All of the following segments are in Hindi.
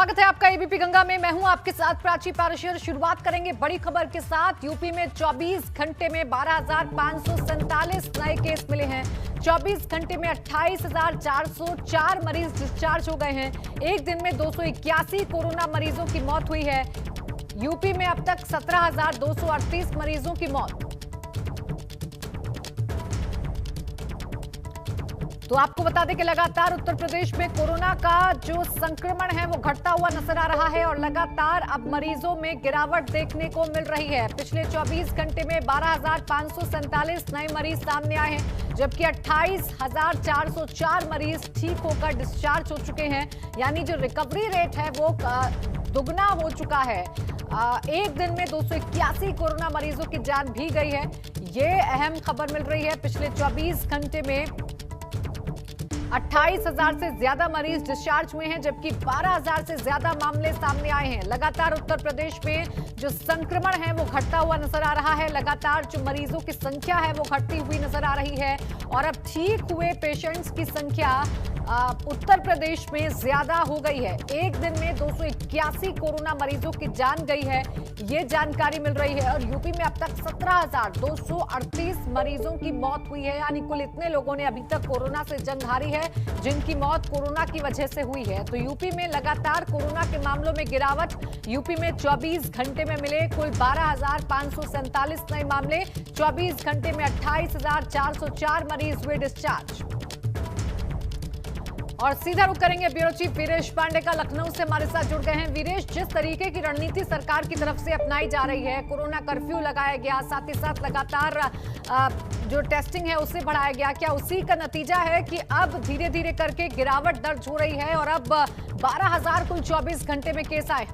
स्वागत है आपका एबीपी गंगा में। मैं हूं आपके साथ प्राची पारशर। शुरुआत करेंगे बड़ी खबर के साथ। यूपी में 24 घंटे में 12,547 नए केस मिले हैं। 24 घंटे में 28,404 मरीज डिस्चार्ज हो गए हैं। एक दिन में 281 कोरोना मरीजों की मौत हुई है। यूपी में अब तक 17,238 मरीजों की मौत। तो आपको बता दें कि लगातार उत्तर प्रदेश में कोरोना का जो संक्रमण है वो घटता हुआ नजर आ रहा है और लगातार अब मरीजों में गिरावट देखने को मिल रही है। पिछले 24 घंटे में 12,547 नए मरीज सामने आए हैं, जबकि 28,404 मरीज ठीक होकर डिस्चार्ज हो चुके हैं। यानी जो रिकवरी रेट है वो दुगना हो चुका है। एक दिन में 281 कोरोना मरीजों की जान भी गई है। ये अहम खबर मिल रही है। पिछले 24 घंटे में 28,000 से ज्यादा मरीज डिस्चार्ज हुए हैं, जबकि 12,000 से ज्यादा मामले सामने आए हैं। लगातार उत्तर प्रदेश में जो संक्रमण है वो घटता हुआ नजर आ रहा है। लगातार जो मरीजों की संख्या है वो घटती हुई नजर आ रही है और अब ठीक हुए पेशेंट्स की संख्या उत्तर प्रदेश में ज्यादा हो गई है। एक दिन में 281 कोरोना मरीजों की जान गई है, ये जानकारी मिल रही है। और यूपी में अब तक 17,238 मरीजों की मौत हुई है। यानी कुल इतने लोगों ने अभी तक कोरोना से जंग हारी है जिनकी मौत कोरोना की वजह से हुई है। तो यूपी में लगातार कोरोना के मामलों में गिरावट। यूपी में 24 घंटे में मिले कुल 12,547 नए मामले। 24 घंटे में 28,404 मरीज हुए डिस्चार्ज। और सीधा रुख करेंगे ब्यूरो चीफ वीरेश पांडे का। लखनऊ से हमारे साथ जुड़ गए हैं। वीरेश, जिस तरीके की रणनीति सरकार की तरफ से अपनाई जा रही है, कोरोना कर्फ्यू लगाया गया, साथ ही साथ लगातार जो टेस्टिंग है उसे बढ़ाया गया, क्या उसी का नतीजा है कि अब धीरे धीरे करके गिरावट दर्ज हो रही है और अब 12,000 कुल 24 घंटे में केस आए?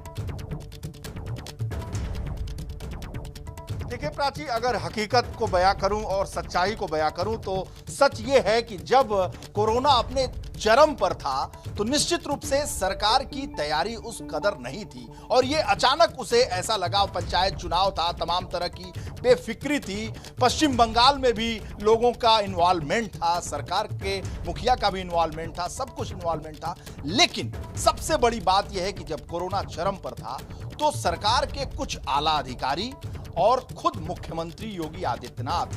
देखिए प्राची, अगर हकीकत को बयां करूं और सच्चाई को बयां करूं तो सच ये है कि जब कोरोना अपने चरम पर था तो निश्चित रूप से सरकार की तैयारी उस कदर नहीं थी और ये अचानक उसे ऐसा लगा। पंचायत चुनाव था, तमाम तरह की बेफिक्री थी, पश्चिम बंगाल में भी लोगों का इन्वॉल्वमेंट था, सरकार के मुखिया का भी इन्वॉल्वमेंट था, सब कुछ इन्वॉल्वमेंट था। लेकिन सबसे बड़ी बात यह है कि जब कोरोना चरम पर था तो सरकार के कुछ आला अधिकारी और खुद मुख्यमंत्री योगी आदित्यनाथ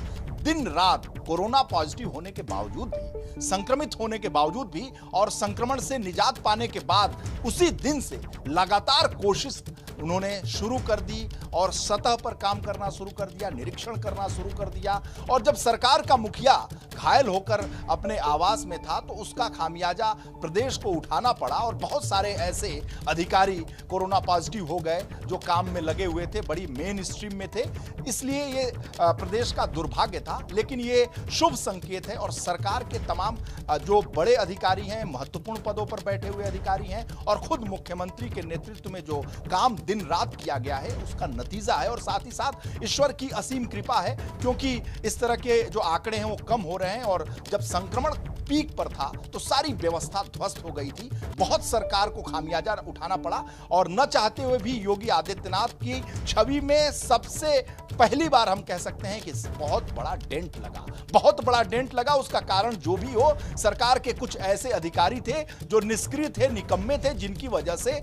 दिन रात कोरोना पॉजिटिव होने के बावजूद भी, संक्रमित होने के बावजूद भी और संक्रमण से निजात पाने के बाद उसी दिन से लगातार कोशिश उन्होंने शुरू कर दी और सतह पर काम करना शुरू कर दिया, निरीक्षण करना शुरू कर दिया। और जब सरकार का मुखिया घायल होकर अपने आवास में था तो उसका खामियाजा प्रदेश को उठाना पड़ा और बहुत सारे ऐसे अधिकारी कोरोना पॉजिटिव हो गए जो काम में लगे हुए थे, बड़ी मेन स्ट्रीम में थे। इसलिए ये प्रदेश का दुर्भाग्य था, लेकिन ये शुभ संकेत है और सरकार के तमाम जो बड़े अधिकारी हैं, महत्वपूर्ण पदों पर बैठे हुए अधिकारी हैं और खुद मुख्यमंत्री के नेतृत्व में जो काम दिन रात किया गया है उसका नतीजा है। और साथ ही साथ ईश्वर की असीम कृपा है, क्योंकि इस तरह के जो आंकड़े हैं वो कम हो रहे हैं। और जब संक्रमण पीक पर था तो सारी व्यवस्था ध्वस्त हो गई थी, बहुत सरकार को खामियाजा उठाना पड़ा और न चाहते हुए भी योगी आदित्यनाथ की छवि में सबसे पहली बार हम कह सकते हैं कि बहुत बड़ा डेंट लगा, बहुत बड़ा डेंट लगा। उसका कारण जो भी हो, सरकार के कुछ ऐसे अधिकारी थे जो निष्क्रिय थे, निकम्मे थे, जिनकी वजह से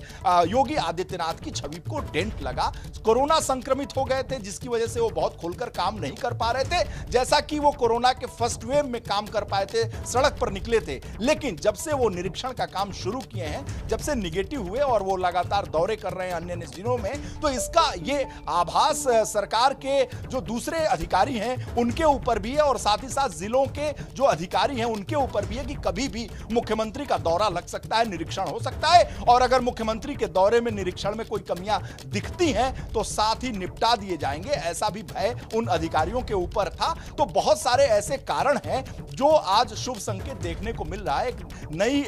योगी आदित्यनाथ की छवि को डेंट लगा। कोरोना संक्रमित हो गए थे जिसकी वजह से वो बहुत खुलकर काम नहीं कर पा रहे थे, जैसा कि वो कोरोना के फर्स्ट वेव में काम कर पाए थे, सड़क पर निकले थे। लेकिन जब से वो निरीक्षण का काम शुरू किए हैं, जब से निगेटिव हुए और वो लगातार दौरे कर रहे हैं अन्य जिलों में, तो इसका ये आभास सरकार के जो दूसरे अधिकारी हैं उनके ऊपर भी है और साथ ही साथ जिलों के जो अधिकारी हैं उनके ऊपर भी है कि कभी भी मुख्यमंत्री का दौरा लग सकता है, निरीक्षण हो सकता है और अगर मुख्यमंत्री के दौरे में, निरीक्षण में कोई कमियां दिखती हैं तो साथ ही निपटा दिए जाएंगे, ऐसा भी भय उन अधिकारियों के ऊपर था। तो बहुत सारे ऐसे कारण हैं जो आज शुभ संकेत देखने को मिल रहा है। एक नई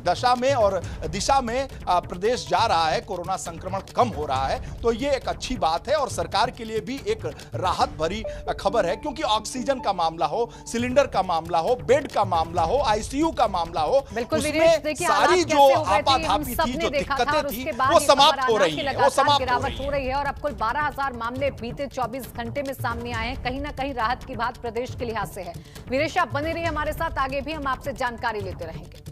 दशा में और दिशा में प्रदेश जा रहा है, कोरोना संक्रमण कम हो रहा है, तो ये एक अच्छी बात है और सरकार के लिए भी एक राहत भरी खबर है, क्योंकि ऑक्सीजन का मामला हो, सिलेंडर का मामला हो, बेड का मामला हो, आईसीयू का मामला हो, उसमें सारी जो आपाधापी थी, जो दिक्कतें थी, वो समाप्त हो रही है, वो समाप्त हो रही है। और अब कुल 12,000 मामले बीते 24 घंटे में सामने आए हैं। कहीं ना कहीं राहत की बात प्रदेश के लिहाज से है। वीरेश, आप बने रहिए हमारे साथ, आगे भी हम आपसे जानकारी लेते रहेंगे।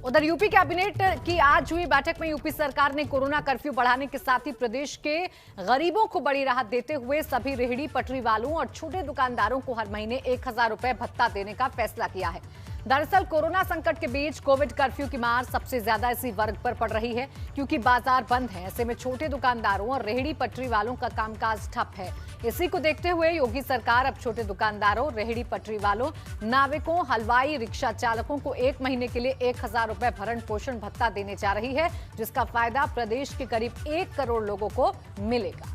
उधर यूपी कैबिनेट की आज हुई बैठक में यूपी सरकार ने कोरोना कर्फ्यू बढ़ाने के साथ ही प्रदेश के गरीबों को बड़ी राहत देते हुए सभी रेहड़ी पटरी वालों और छोटे दुकानदारों को हर महीने 1000 रुपए भत्ता देने का फैसला किया है। दरअसल कोरोना संकट के बीच कोविड कर्फ्यू की मार सबसे ज्यादा इसी वर्ग पर पड़ रही है, क्योंकि बाजार बंद है। ऐसे में छोटे दुकानदारों और रेहड़ी पटरी वालों का कामकाज ठप है। इसी को देखते हुए योगी सरकार अब छोटे दुकानदारों, रेहड़ी पटरी वालों, नाविकों, हलवाई, रिक्शा चालकों को 1 महीने के लिए 1000 रुपए भरण पोषण भत्ता देने जा रही है, जिसका फायदा प्रदेश के करीब 1 करोड़ लोगों को मिलेगा।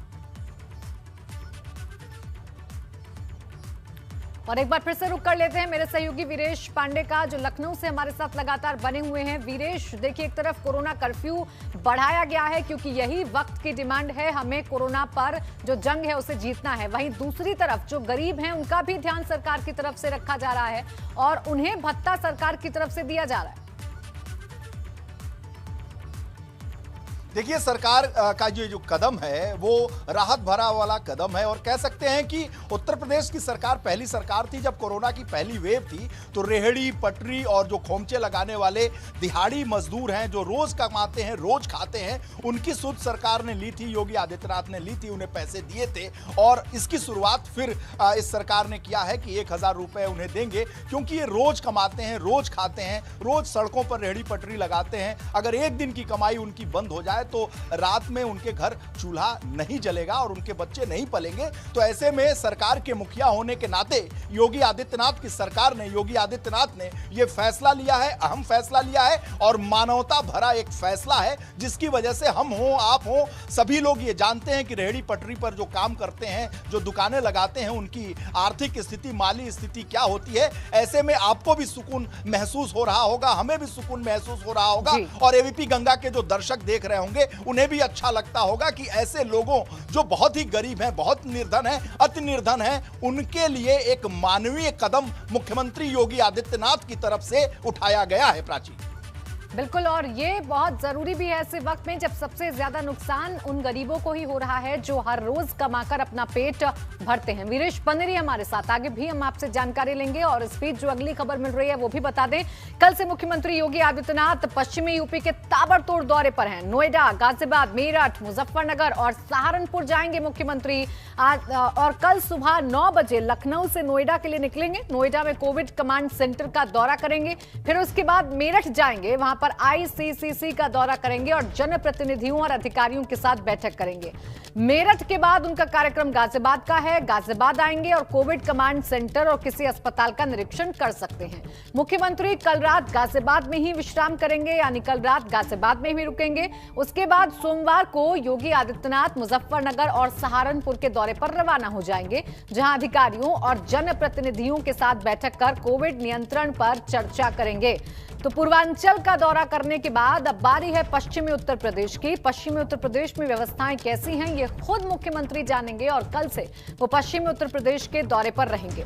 और एक बार फिर से रुक कर लेते हैं मेरे सहयोगी वीरेश पांडे का, जो लखनऊ से हमारे साथ लगातार बने हुए हैं। वीरेश, देखिए, एक तरफ कोरोना कर्फ्यू बढ़ाया गया है क्योंकि यही वक्त की डिमांड है, हमें कोरोना पर जो जंग है उसे जीतना है। वहीं दूसरी तरफ जो गरीब हैं उनका भी ध्यान सरकार की तरफ से रखा जा रहा है और उन्हें भत्ता सरकार की तरफ से दिया जा रहा है। देखिए, सरकार का जो कदम है वो राहत भरा वाला कदम है और कह सकते हैं कि उत्तर प्रदेश की सरकार पहली सरकार थी जब कोरोना की पहली वेव थी तो रेहड़ी पटरी और जो खोमचे लगाने वाले दिहाड़ी मजदूर हैं, जो रोज कमाते हैं, रोज खाते हैं, उनकी सुध सरकार ने ली थी, योगी आदित्यनाथ ने ली थी, उन्हें पैसे दिए थे। और इसकी शुरुआत फिर इस सरकार ने किया है कि 1000 रुपए उन्हें देंगे, क्योंकि ये रोज कमाते हैं, रोज खाते हैं, रोज सड़कों पर रेहड़ी पटरी लगाते हैं। अगर एक दिन की कमाई उनकी बंद हो जाए तो रात में उनके घर चूल्हा नहीं जलेगा और उनके बच्चे नहीं पलेंगे। तो ऐसे में सरकार के मुखिया होने के नाते योगी आदित्यनाथ की सरकार ने, योगी आदित्यनाथ ने यह फैसला लिया है, अहम फैसला लिया है और मानवता भरा एक फैसला है, जिसकी वजह से हम हो, आप हो, सभी लोग ये जानते हैं कि रेहड़ी पटरी पर जो काम करते हैं, जो दुकानें लगाते हैं, उनकी आर्थिक स्थिति, माली स्थिति क्या होती है। ऐसे में आपको भी सुकून महसूस हो रहा होगा, हमें भी सुकून महसूस हो रहा होगा और एबीपी गंगा के जो दर्शक देख रहे होंगे उन्हें भी अच्छा लगता होगा कि ऐसे लोगों जो बहुत ही गरीब हैं, बहुत निर्धन हैं, अति निर्धन हैं, उनके लिए एक मानवीय कदम मुख्यमंत्री योगी आदित्यनाथ की तरफ से उठाया गया है। प्राची, बिल्कुल, और ये बहुत जरूरी भी है ऐसे वक्त में जब सबसे ज्यादा नुकसान उन गरीबों को ही हो रहा है जो हर रोज कमाकर अपना पेट भरते हैं। वीरेश बने रहिए हमारे साथ, आगे भी हम आपसे जानकारी लेंगे। और इस बीच जो अगली खबर मिल रही है वो भी बता दें। कल से मुख्यमंत्री योगी आदित्यनाथ पश्चिमी यूपी के ताबड़तोड़ दौरे पर हैं। नोएडा, गाजियाबाद, मेरठ, मुजफ्फरनगर और सहारनपुर जाएंगे मुख्यमंत्री आज। और कल सुबह 9 बजे लखनऊ से नोएडा के लिए निकलेंगे। नोएडा में कोविड कमांड सेंटर का दौरा करेंगे, फिर उसके बाद मेरठ जाएंगे, वहां पर आईसीसीसी का दौरा करेंगे और जनप्रतिनिधियों और अधिकारियों के साथ बैठक करेंगे। मेरठ के बाद उनका कार्यक्रम गाजियाबाद का है। गाजियाबाद आएंगे और कोविड कमांड सेंटर और किसी अस्पताल का निरीक्षण कर सकते हैं। मुख्यमंत्री कल रात गाजियाबाद में ही विश्राम करेंगे, यानी कल रात गाजियाबाद में ही रुकेंगे। उसके बाद सोमवार को योगी आदित्यनाथ मुजफ्फरनगर और सहारनपुर के दौरे पर रवाना हो जाएंगे, जहां अधिकारियों और जनप्रतिनिधियों के साथ बैठक कर कोविड नियंत्रण पर चर्चा करेंगे। तो पूर्वांचल का दौरा करने के बाद अब बारी है पश्चिमी उत्तर प्रदेश की। पश्चिमी उत्तर प्रदेश में व्यवस्थाएं कैसी हैं ये खुद मुख्यमंत्री जानेंगे और कल से वो पश्चिमी उत्तर प्रदेश के दौरे पर रहेंगे।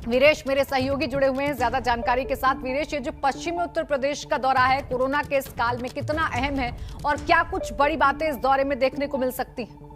वीरेश मेरे सहयोगी जुड़े हुए हैं ज्यादा जानकारी के साथ। वीरेश, ये जो पश्चिमी उत्तर प्रदेश का दौरा है कोरोना के इस काल में कितना अहम है और क्या कुछ बड़ी बातें इस दौरे में देखने को मिल सकती हैं?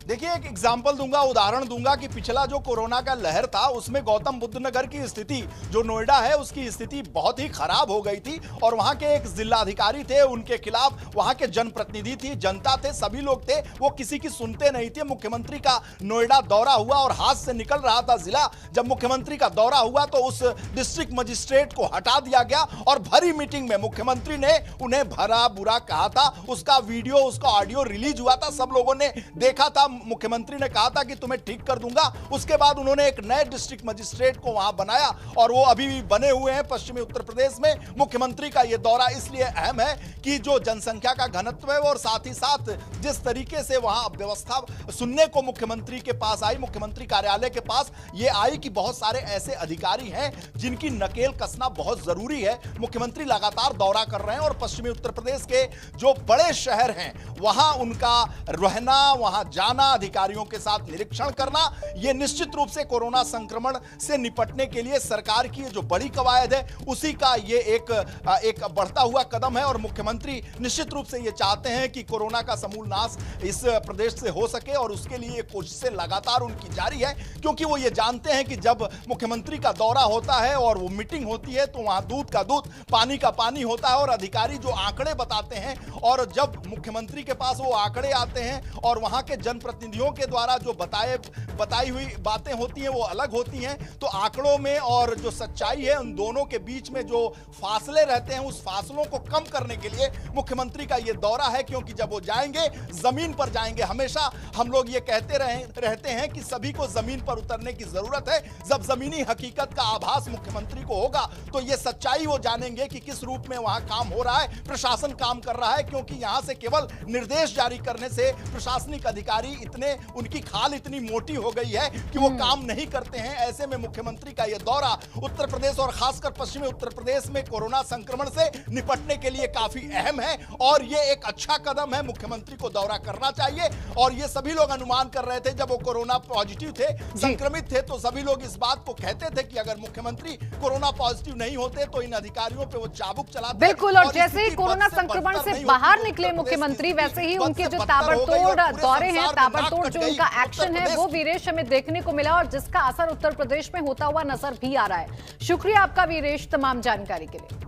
देखिए, एक एग्जाम्पल दूंगा, उदाहरण दूंगा कि पिछला जो कोरोना का लहर था उसमें गौतम बुद्ध नगर की स्थिति, जो नोएडा है, उसकी स्थिति बहुत ही खराब हो गई थी और वहां के एक जिलाधिकारी थे, उनके खिलाफ वहां के जनप्रतिनिधि थी, जनता थे, सभी लोग थे, वो किसी की सुनते नहीं थे। मुख्यमंत्री का नोएडा दौरा हुआ और हाथ से निकल रहा था जिला। जब मुख्यमंत्री का दौरा हुआ तो उस डिस्ट्रिक्ट मजिस्ट्रेट को हटा दिया गया और भरी मीटिंग में मुख्यमंत्री ने उन्हें भरा बुरा कहा था। उसका वीडियो, उसका ऑडियो रिलीज हुआ था, सब लोगों ने देखा था। मुख्यमंत्री ने कहा था कि तुम्हें ठीक कर दूंगा। उसके बाद उन्होंने एक नए डिस्ट्रिक्ट मजिस्ट्रेट को वहां बनाया और वो अभी भी बने हुए हैं पश्चिमी उत्तर प्रदेश में। मुख्यमंत्री का यह दौरा इसलिए अहम है कि जो जनसंख्या का घनत्व है और साथ ही साथ जिस तरीके से वहां व्यवस्था सुनने को मुख्यमंत्री के पास आई, मुख्यमंत्री कार्यालय के पास ये आई कि बहुत सारे ऐसे अधिकारी हैं जिनकी नकेल कसना बहुत जरूरी है। मुख्यमंत्री लगातार दौरा कर रहे हैं और पश्चिमी उत्तर प्रदेश के जो बड़े शहर हैं वहां उनका रहना, वहां जाना, करना, अधिकारियों के साथ निरीक्षण करना, यह निश्चित रूप से कोरोना संक्रमण से निपटने के लिए सरकार की जो बड़ी कवायद है उसी का ये एक बढ़ता हुआ कदम है। और मुख्यमंत्री निश्चित रूप से ये चाहते हैं कि कोरोना का समूल नाश इस प्रदेश से हो सके और उसके लिए कोशिशें लगातार उनकी जारी है, क्योंकि वो ये जानते हैं कि जब मुख्यमंत्री का दौरा होता है और वो मीटिंग होती है तो वहां दूध का दूध पानी का पानी होता है और अधिकारी जो आंकड़े बताते हैं, और जब मुख्यमंत्री के पास वो आंकड़े आते हैं और वहां के जनप्रतिनिधियों के द्वारा जो बताई हुई बातें होती हैं वो अलग होती हैं, तो आंकड़ों में और जो सच्चाई है उन दोनों के बीच में जो फासले रहते हैं उस फासलों को कम करने के लिए मुख्यमंत्री का ये दौरा है। क्योंकि जब वो जाएंगे, जमीन पर जाएंगे, हमेशा हम लोग ये कहते रहते हैं कि सभी को जमीन पर उतरने की जरूरत है। जब जमीनी हकीकत का आभास मुख्यमंत्री को होगा तो ये सच्चाई वो जानेंगे कि किस रूप में वहां काम हो रहा है, प्रशासन काम कर रहा है। क्योंकि यहां से केवल निर्देश जारी करने से प्रशासनिक अधिकारी इतने, उनकी खाल इतनी मोटी हो गई है कि वो काम नहीं करते हैं। ऐसे में मुख्यमंत्री का यह दौरा उत्तर प्रदेश और खासकर पश्चिमी उत्तर प्रदेश में कोरोना संक्रमण से निपटने के लिए काफी अहम है और ये एक अच्छा कदम है। मुख्यमंत्री को दौरा करना चाहिए और ये सभी लोग अनुमान कर रहे थे जब वो कोरोना पॉजिटिव थे, संक्रमित थे, तो सभी लोग इस बात को कहते थे कि अगर मुख्यमंत्री कोरोना पॉजिटिव नहीं होते तो इन अधिकारियों पे वो चाबुक चलाते। बिल्कुल, और जैसे ही कोरोना संक्रमण से बाहर निकले मुख्यमंत्री, वैसे ही उनके जो ताबड़तोड़ दौरे हैं, ताबड़तोड़ जो उनका एक्शन है वो वीरेश हमें देखने को मिला और जिसका असर उत्तर प्रदेश में होता हुआ नजर भी आ रहा है। शुक्रिया आपका वीरेश तमाम जानकारी के लिए।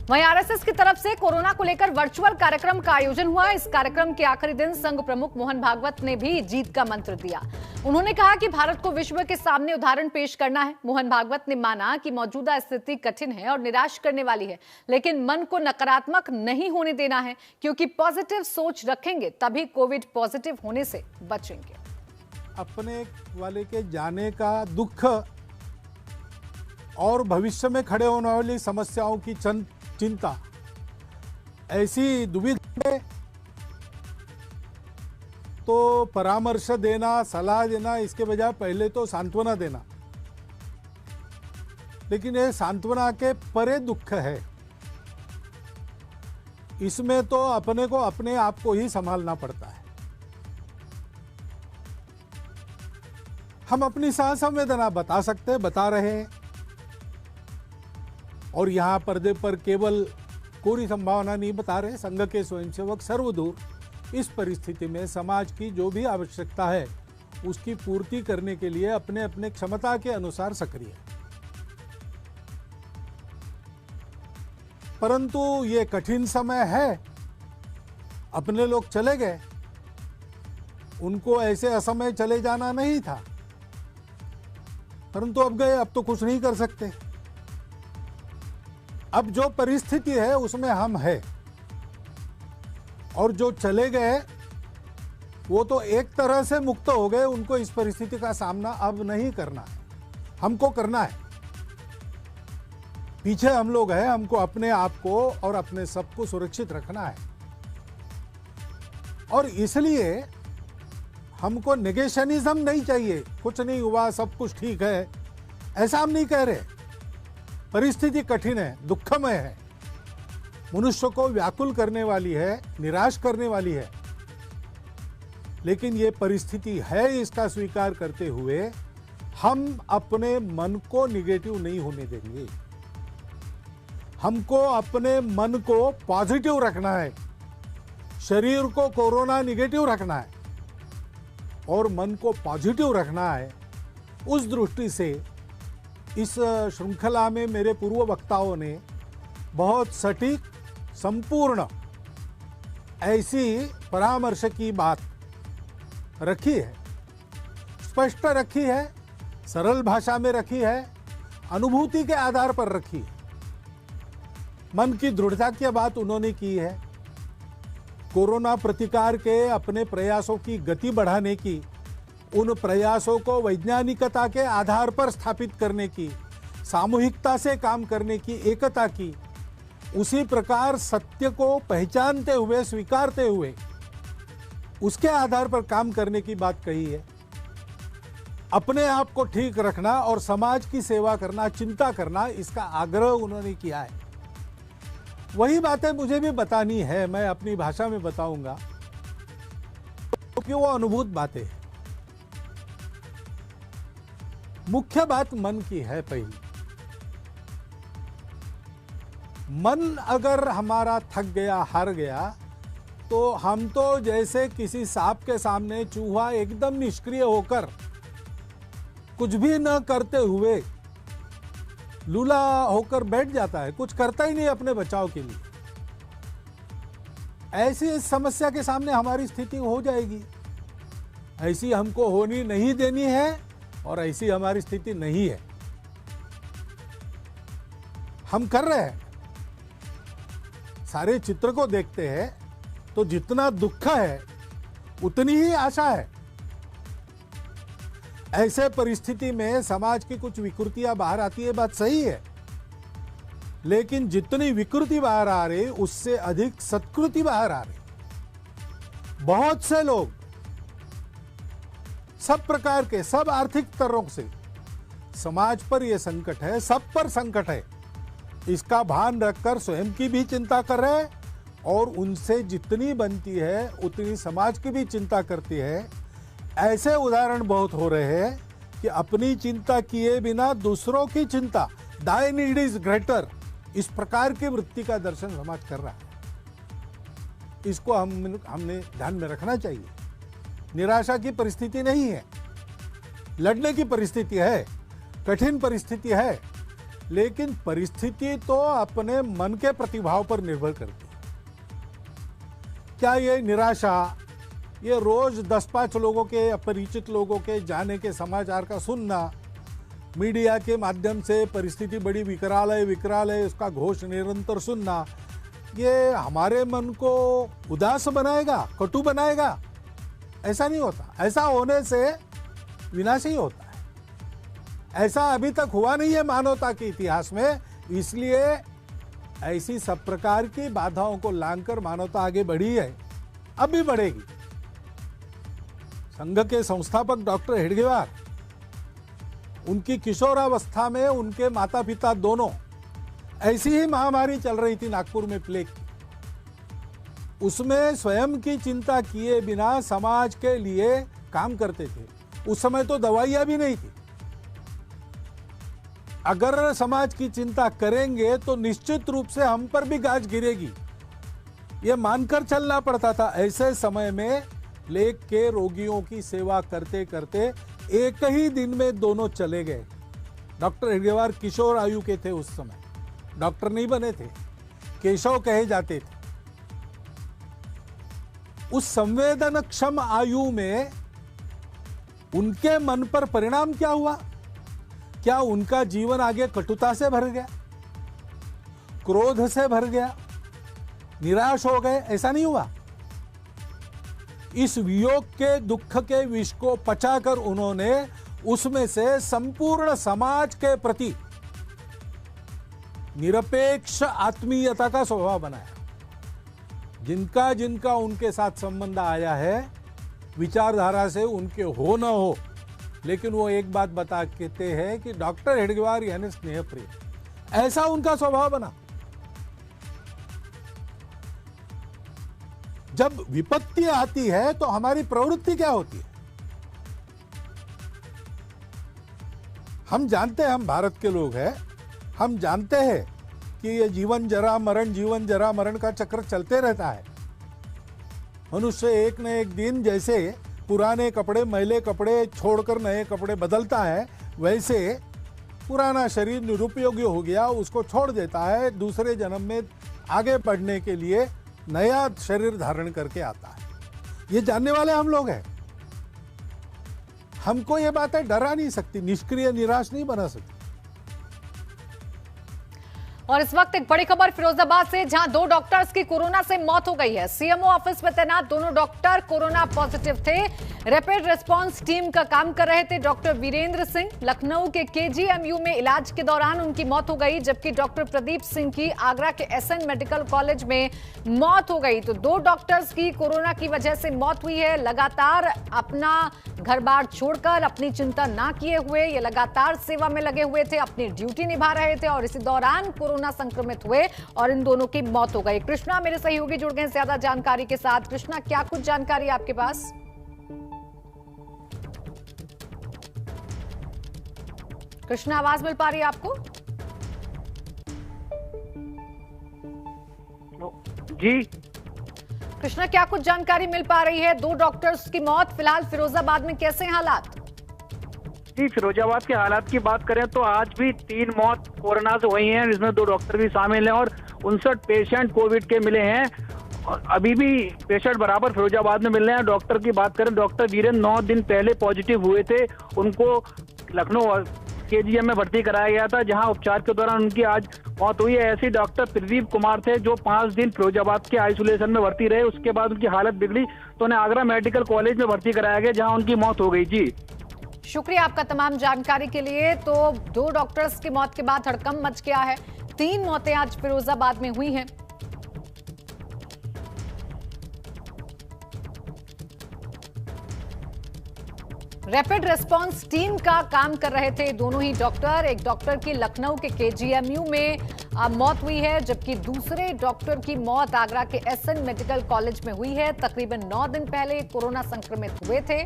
वहीं आरएसएस की तरफ से कोरोना को लेकर वर्चुअल कार्यक्रम का आयोजन हुआ। इस कार्यक्रम के आखिरी दिन संघ प्रमुख मोहन भागवत ने भी जीत का मंत्र दिया। उन्होंने कहा कि भारत को विश्व के सामने उदाहरण पेश करना है। मोहन भागवत ने माना कि मौजूदा स्थिति कठिन है और निराश करने वाली है, लेकिन मन को नकारात्मक नहीं होने देना है, क्योंकि पॉजिटिव सोच रखेंगे तभी कोविड पॉजिटिव होने से बचेंगे। अपने वाले के जाने का दुख और भविष्य में खड़े होने वाली समस्याओं की चिंता, ऐसी दुविधा में तो परामर्श देना, सलाह देना, इसके बजाय पहले तो सांत्वना देना। लेकिन ये सांत्वना के परे दुख है। इसमें तो अपने को अपने आप को ही संभालना पड़ता है। हम अपनी संवेदना बता सकते हैं, बता रहे हैं, और यहां पर्दे पर केवल कोरी संभावना नहीं बता रहे। संघ के स्वयंसेवक सर्वदूर इस परिस्थिति में समाज की जो भी आवश्यकता है उसकी पूर्ति करने के लिए अपने अपने क्षमता के अनुसार सक्रिय। परंतु ये कठिन समय है। अपने लोग चले गए, उनको ऐसे असमय चले जाना नहीं था, परंतु अब गए, अब तो कुछ नहीं कर सकते। अब जो परिस्थिति है उसमें हम हैं, और जो चले गए वो तो एक तरह से मुक्त हो गए। उनको इस परिस्थिति का सामना अब नहीं करना है, हमको करना है। पीछे हम लोग हैं, हमको अपने आप को और अपने सबको सुरक्षित रखना है। और इसलिए हमको नेगेशनिज्म नहीं चाहिए। कुछ नहीं हुआ, सब कुछ ठीक है, ऐसा हम नहीं कह रहे। परिस्थिति कठिन है, दुखमय है, मनुष्य को व्याकुल करने वाली है, निराश करने वाली है, लेकिन ये परिस्थिति है, इसका स्वीकार करते हुए हम अपने मन को निगेटिव नहीं होने देंगे। हमको अपने मन को पॉजिटिव रखना है, शरीर को कोरोना निगेटिव रखना है और मन को पॉजिटिव रखना है। उस दृष्टि से इस श्रृंखला में मेरे पूर्व वक्ताओं ने बहुत सटीक, संपूर्ण ऐसी परामर्श की बात रखी है, स्पष्ट रखी है, सरल भाषा में रखी है, अनुभूति के आधार पर रखी है। मन की दृढ़ता की बात उन्होंने की है। कोरोना प्रतिकार के अपने प्रयासों की गति बढ़ाने की, उन प्रयासों को वैज्ञानिकता के आधार पर स्थापित करने की, सामूहिकता से काम करने की, एकता की, उसी प्रकार सत्य को पहचानते हुए, स्वीकारते हुए उसके आधार पर काम करने की बात कही है। अपने आप को ठीक रखना और समाज की सेवा करना, चिंता करना, इसका आग्रह उन्होंने किया है। वही बातें मुझे भी बतानी है, मैं अपनी भाषा में बताऊंगा। क्योंकि वो अनुभूत बातें हैं। मुख्य बात मन की है। पहली, मन अगर हमारा थक गया, हार गया, तो हम तो जैसे किसी सांप के सामने चूहा एकदम निष्क्रिय होकर कुछ भी न करते हुए लूला होकर बैठ जाता है, कुछ करता ही नहीं अपने बचाव के लिए। ऐसी समस्या के सामने हमारी स्थिति हो जाएगी। ऐसी हमको होनी नहीं देनी है और ऐसी हमारी स्थिति नहीं है। हम कर रहे हैं, सारे चित्र को देखते हैं तो जितना दुख है उतनी ही आशा है। ऐसे परिस्थिति में समाज की कुछ विकृतियां बाहर आती है, बात सही है, लेकिन जितनी विकृति बाहर आ रही उससे अधिक सत्कृति बाहर आ रही। बहुत से लोग सब प्रकार के, सब आर्थिक स्तरों से समाज पर यह संकट है, सब पर संकट है, इसका भान रखकर स्वयं की भी चिंता कर रहे हैं और उनसे जितनी बनती है उतनी समाज की भी चिंता करती है। ऐसे उदाहरण बहुत हो रहे हैं कि अपनी चिंता किए बिना दूसरों की चिंता, दाई नीड इज ग्रेटर, इस प्रकार की वृत्ति का दर्शन समाज कर रहा है। इसको हमने ध्यान में रखना चाहिए। निराशा की परिस्थिति नहीं है, लड़ने की परिस्थिति है, कठिन परिस्थिति है, लेकिन परिस्थिति तो अपने मन के प्रतिभाव पर निर्भर करती है। क्या ये निराशा, ये रोज 10-5 लोगों के, अपरिचित लोगों के जाने के समाचार का सुनना, मीडिया के माध्यम से परिस्थिति बड़ी विकराल है उसका घोष निरंतर सुनना, ये हमारे मन को उदास बनाएगा, कटु बनाएगा? ऐसा नहीं होता। ऐसा होने से विनाश ही होता है। ऐसा अभी तक हुआ नहीं है मानवता के इतिहास में, इसलिए ऐसी सब प्रकार की बाधाओं को लांघकर मानवता आगे बढ़ी है, अब भी बढ़ेगी। संघ के संस्थापक डॉक्टर हेडगेवार, उनकी किशोरावस्था में उनके माता पिता दोनों, ऐसी ही महामारी चल रही थी नागपुर में, प्लेग की। उसमें स्वयं की चिंता किए बिना समाज के लिए काम करते थे। उस समय तो दवाइयां भी नहीं थी। अगर समाज की चिंता करेंगे तो निश्चित रूप से हम पर भी गाज गिरेगी, ये मानकर चलना पड़ता था। ऐसे समय में प्लेग के रोगियों की सेवा करते करते एक ही दिन में दोनों चले गए। डॉक्टर हेडगेवार किशोर आयु के थे, उस समय डॉक्टर नहीं बने थे, केशव कहे जाते थे। उस संवेदनक्षम आयु में उनके मन पर परिणाम क्या हुआ? क्या उनका जीवन आगे कटुता से भर गया, क्रोध से भर गया, निराश हो गए? ऐसा नहीं हुआ। इस वियोग के, दुख के विष को पचाकर उन्होंने उसमें से संपूर्ण समाज के प्रति निरपेक्ष आत्मीयता का स्वभाव बनाया। जिनका जिनका उनके साथ संबंध आया है, विचारधारा से उनके हो न हो, लेकिन वो एक बात बता कहते हैं कि डॉक्टर हेडगेवार यानी स्नेह प्रिय, ऐसा उनका स्वभाव बना। जब विपत्ति आती है तो हमारी प्रवृत्ति क्या होती है? हम जानते हैं, हम भारत के लोग हैं, हम जानते हैं कि ये जीवन जरा मरण का चक्र चलते रहता है। मनुष्य एक न एक दिन जैसे पुराने कपड़े, मैले कपड़े छोड़कर नए कपड़े बदलता है, वैसे पुराना शरीर निरुपयोगी हो गया, उसको छोड़ देता है, दूसरे जन्म में आगे बढ़ने के लिए नया शरीर धारण करके आता है। ये जानने वाले हम लोग हैं। हमको ये बातें डरा नहीं सकती, निष्क्रिय निराश नहीं बना सकती। और इस वक्त एक बड़ी खबर फिरोजाबाद से, जहां 2 डॉक्टर्स की कोरोना से मौत हो गई है। सीएमओ ऑफिस में तैनात दोनों डॉक्टर कोरोना पॉजिटिव थे। रैपिड रिस्पांस टीम का काम कर रहे थे। डॉक्टर वीरेंद्र सिंह लखनऊ के केजीएमयू में इलाज के दौरान उनकी मौत हो गई, जबकि डॉक्टर प्रदीप सिंह की आगरा के एसएन मेडिकल कॉलेज में मौत हो गई। तो 2 डॉक्टर्स की कोरोना की वजह से मौत हुई है। लगातार अपना घर बार छोड़कर, अपनी चिंता ना किए हुए ये लगातार सेवा में लगे हुए थे, अपनी ड्यूटी निभा रहे थे और इसी दौरान कोरोना संक्रमित हुए और इन दोनों की मौत हो गई। कृष्णा मेरे सहयोगी जुड़ गए ज्यादा जानकारी के साथ। कृष्णा, क्या कुछ जानकारी आपके पास? कृष्णा, आवाज मिल पा रही है आपको? जी कृष्णा, क्या कुछ जानकारी मिल पा रही है? 2 डॉक्टर्स की मौत, फिलहाल फिरोजाबाद में कैसे हैं हालात? जी, फिरोजाबाद के हालात की बात करें तो आज भी 3 मौत कोरोना से हुई हैं, जिसमें 2 डॉक्टर भी शामिल हैं और 59 पेशेंट कोविड के मिले हैं। और अभी भी पेशेंट बराबर फिरोजाबाद में मिल रहे हैं। डॉक्टर की बात करें, डॉक्टर वीरेंद्र 9 दिन पहले पॉजिटिव हुए थे। उनको लखनऊ केजीएम में भर्ती कराया गया था, जहां उपचार के दौरान उनकी आज मौत हुई है। ऐसे डॉक्टर प्रदीप कुमार थे जो 5 दिन फिरोजाबाद के आइसोलेशन में भर्ती रहे। उसके बाद उनकी हालत बिगड़ी तो उन्हें आगरा मेडिकल कॉलेज में भर्ती कराया गया, जहां उनकी मौत हो गई। जी शुक्रिया आपका तमाम जानकारी के लिए। तो 2 डॉक्टर्स की मौत के बाद हड़कंप मच गया है। 3 मौतें आज फिरोजाबाद में हुई हैं। रैपिड रिस्पांस टीम का काम कर रहे थे दोनों ही डॉक्टर। एक डॉक्टर की लखनऊ के केजीएमयू में मौत हुई है, जबकि दूसरे डॉक्टर की मौत आगरा के एसएन मेडिकल कॉलेज में हुई है। तकरीबन 9 दिन पहले कोरोना संक्रमित हुए थे।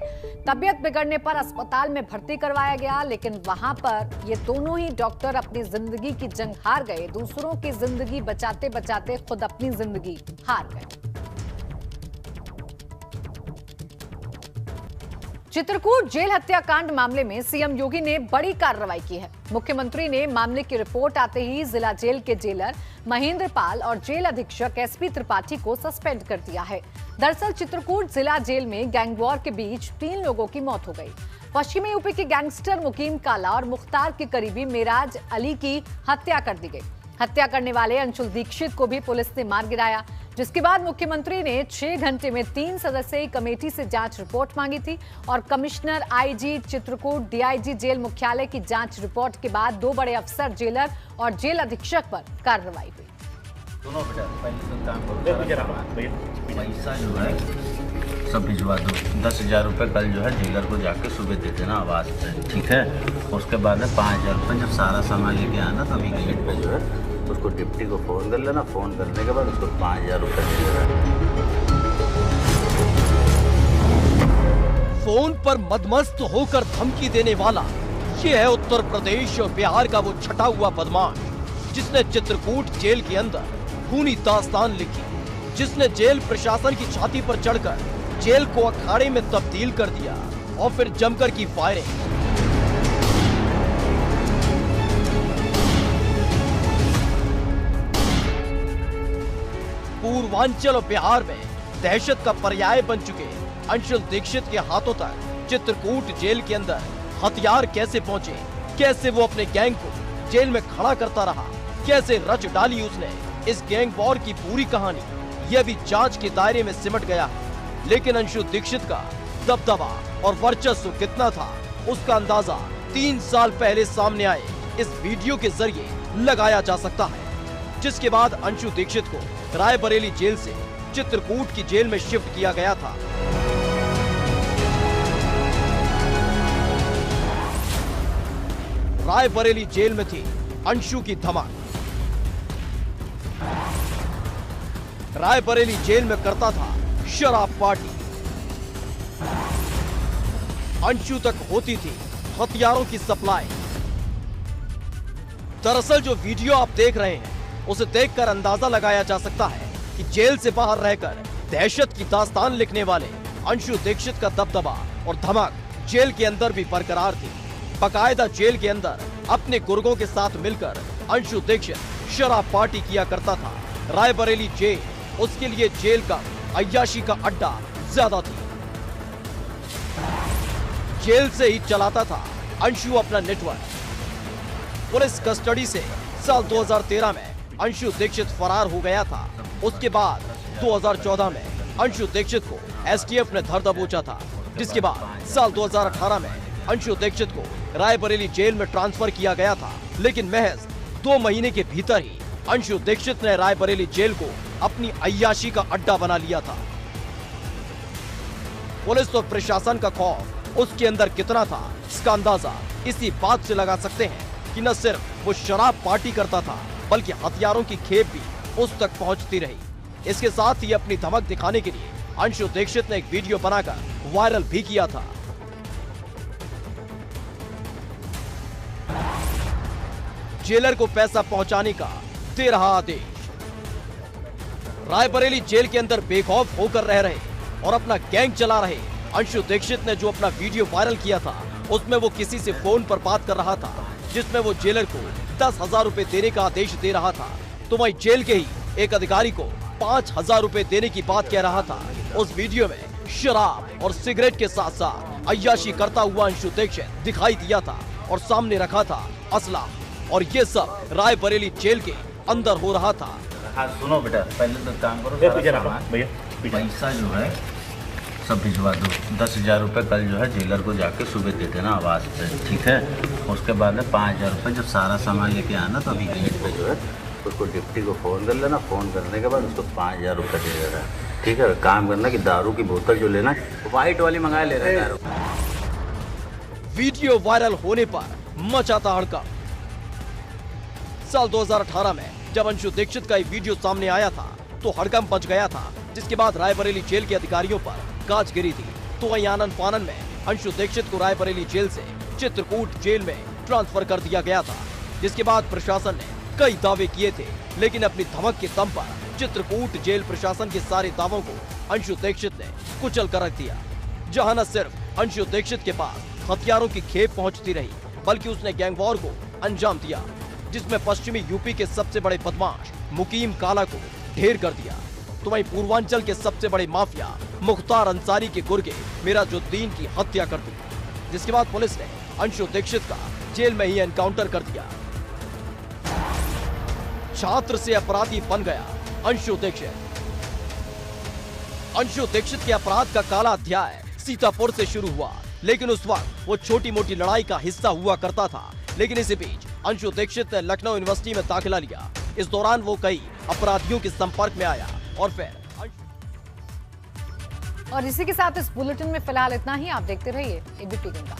तबीयत बिगड़ने पर अस्पताल में भर्ती करवाया गया, लेकिन वहां पर ये दोनों ही डॉक्टर अपनी जिंदगी की जंग हार गए। दूसरों की जिंदगी बचाते बचाते खुद अपनी जिंदगी हार गए। चित्रकूट जेल हत्याकांड मामले में सीएम योगी ने बड़ी कार्रवाई की है। मुख्यमंत्री ने मामले की रिपोर्ट आते ही जिला जेल के जेलर महेंद्र पाल और जेल अधीक्षक एसपी त्रिपाठी को सस्पेंड कर दिया है। दरअसल चित्रकूट जिला जेल में गैंगवॉर के बीच 3 लोगों की मौत हो गई। पश्चिमी यूपी के गैंगस्टर मुकीम काला और मुख्तार के करीबी मेराज अली की हत्या कर दी गई। हत्या करने वाले अंशुल दीक्षित को भी पुलिस ने मार गिराया, जिसके बाद मुख्यमंत्री ने 6 घंटे में 3 सदस्यीय कमेटी से जांच रिपोर्ट मांगी थी और commissioner IG Chitrakoot, DIG jail मुख्यालय की जांच रिपोर्ट के बाद 2 बड़े अफसर, जेलर और जेल अधीक्षक पर कार्रवाई हुई। दोनों बेटा पैसा जो है सब भिजवा दो। 10,000 रुपये कल जो है जेलर को जाके सुबह दे देना आवाज़ पे, ठीक है। उसके बाद में 5,000 रुपये जब सारा सामान लेके आना तभी गेट पे जो है उसको डिप्टी को फ़ोन कर लेना। फ़ोन करने के बाद उसको 5,000 रुपये दे देना। फोन पर मदमस्त होकर धमकी देने वाला ये है उत्तर प्रदेश और बिहार का वो छटा हुआ बदमाश, जिसने चित्रकूट जेल के अंदर खूनी दास्तान लिखी, जिसने जेल प्रशासन की छाती पर चढ़कर जेल को अखाड़े में तब्दील कर दिया और फिर जमकर की फायरिंग। पूर्वांचल और बिहार में दहशत का पर्याय बन चुके अंशुल दीक्षित के हाथों तक चित्रकूट जेल के अंदर हथियार कैसे पहुंचे, कैसे वो अपने गैंग को जेल में खड़ा करता रहा, कैसे रच डाली उसने इस गैंग वॉर की पूरी कहानी, यह भी जांच के दायरे में सिमट गया है। लेकिन अंशुल दीक्षित का दबदबा और वर्चस्व कितना था, उसका अंदाजा 3 साल पहले सामने आए इस वीडियो के जरिए लगाया जा सकता है, जिसके बाद अंशुल दीक्षित को रायबरेली जेल से चित्रकूट की जेल में शिफ्ट किया गया था। रायबरेली जेल में थी अंशु की धमाक। रायबरेली जेल में करता था शराब पार्टी। अंशु तक होती थी हथियारों की सप्लाई। दरअसल जो वीडियो आप देख रहे हैं उसे देखकर अंदाजा लगाया जा सकता है कि जेल से बाहर रहकर दहशत की दास्तान लिखने वाले अंशु दीक्षित का दबदबा और धमक जेल के अंदर भी बरकरार थी। बाकायदा जेल के अंदर अपने गुर्गों के साथ मिलकर अंशु दीक्षित शराब पार्टी किया करता था। रायबरेली जेल उसके लिए जेल का अय्याशी का अड्डा ज्यादा थी। जेल से ही चलाता था अंशु अपना नेटवर्क। पुलिस कस्टडी से साल 2013 में अंशु दीक्षित फरार हो गया था। उसके बाद 2014 में अंशु दीक्षित को एसटीएफ ने धर दबोचा था, जिसके बाद साल 2018 में अंशु दीक्षित को रायबरेली जेल में ट्रांसफर किया गया था। लेकिन महज 2 महीने के भीतर ही अंशु दीक्षित ने रायबरेली जेल को अपनी अय्याशी का अड्डा बना लिया था। पुलिस और प्रशासन का खौफ उसके अंदर कितना था, इसका अंदाजा इसी बात से लगा सकते हैं कि न सिर्फ वो शराब पार्टी करता था, बल्कि हथियारों की खेप भी उस तक पहुंचती रही। इसके साथ ही अपनी धमक दिखाने के लिए अंशु दीक्षित ने एक वीडियो बनाकर वायरल भी किया था। जेलर को पैसा पहुंचाने का दे रहा आदेश। रायबरेली जेल के अंदर बेखौफ होकर रह रहे और अपना गैंग चला रहे अंशु दीक्षित ने जो अपना वीडियो वायरल किया था, उसमें वो किसी से फोन पर बात कर रहा था, जिसमें वो जेलर को 10,000 रुपए देने का आदेश दे रहा था। तो वहीं जेल के ही एक अधिकारी को 5,000 रुपए देने की बात कह रहा था। उस वीडियो में शराब और सिगरेट के साथ साथ अय्याशी करता हुआ अंशु दीक्षित दिखाई दिया था और सामने रखा था असला, और ये सब रायबरेली जेल के अंदर हो रहा था। हाँ सुनो बेटा, पहले तो काम करो, सारा सामान पैसा जो है सब भिजवा दो। 10,000 रुपये कल जो है जेलर को जाके सुबह दे देना आवाज़ पे, ठीक है। उसके बाद में 5,000 रुपये जब सारा सामान लेके आना तो अभी गेट पे जो है उसको डिप्टी को फ़ोन कर लेना। फ़ोन करने के बाद उसको 5,000 रुपये दे देना, ठीक है। काम करना कि दारू की बोतल जो लेना वाइट वाली मंगा ले रहा है दारू। वीडियो वायरल होने पर मचाता हड़कंप। साल 2018 में जब अंशु दीक्षित का ये वीडियो सामने आया था तो हड़कंप मच गया था, जिसके बाद रायबरेली जेल के अधिकारियों पर गाज गिरी थी। तो वहीं आनन फानन में अंशु दीक्षित को रायबरेली जेल से चित्रकूट जेल में ट्रांसफर कर दिया गया था, जिसके बाद प्रशासन ने कई दावे किए थे, लेकिन अपनी धमक के दम पर चित्रकूट जेल प्रशासन के सारे दावों को अंशु दीक्षित ने कुचल कर रख दिया। जहां न सिर्फ अंशु दीक्षित के पास हथियारों की खेप पहुंचती रही, बल्कि उसने गैंगवॉर को अंजाम दिया, जिसमें पश्चिमी यूपी के सबसे बड़े बदमाश मुकीम काला को ढेर कर दिया। तो वहीं पूर्वांचल के सबसे बड़े माफिया मुख्तार अंसारी के गुर्गे मिराजुद्दीन की हत्या कर दी, जिसके बाद पुलिस ने अंशु दीक्षित का जेल में ही एनकाउंटर कर दिया। छात्र से अपराधी बन गया अंशु दीक्षित। अंशु दीक्षित के अपराध का काला अध्याय सीतापुर से शुरू हुआ, लेकिन उस वक्त वो छोटी मोटी लड़ाई का हिस्सा हुआ करता था। लेकिन इसी बीच अंशु दीक्षित ने लखनऊ यूनिवर्सिटी में दाखिला लिया। इस दौरान वो कई अपराधियों के संपर्क में आया और फिर और इसी के साथ इस बुलेटिन में फिलहाल इतना ही। आप देखते रहिए एबीपी गंगा।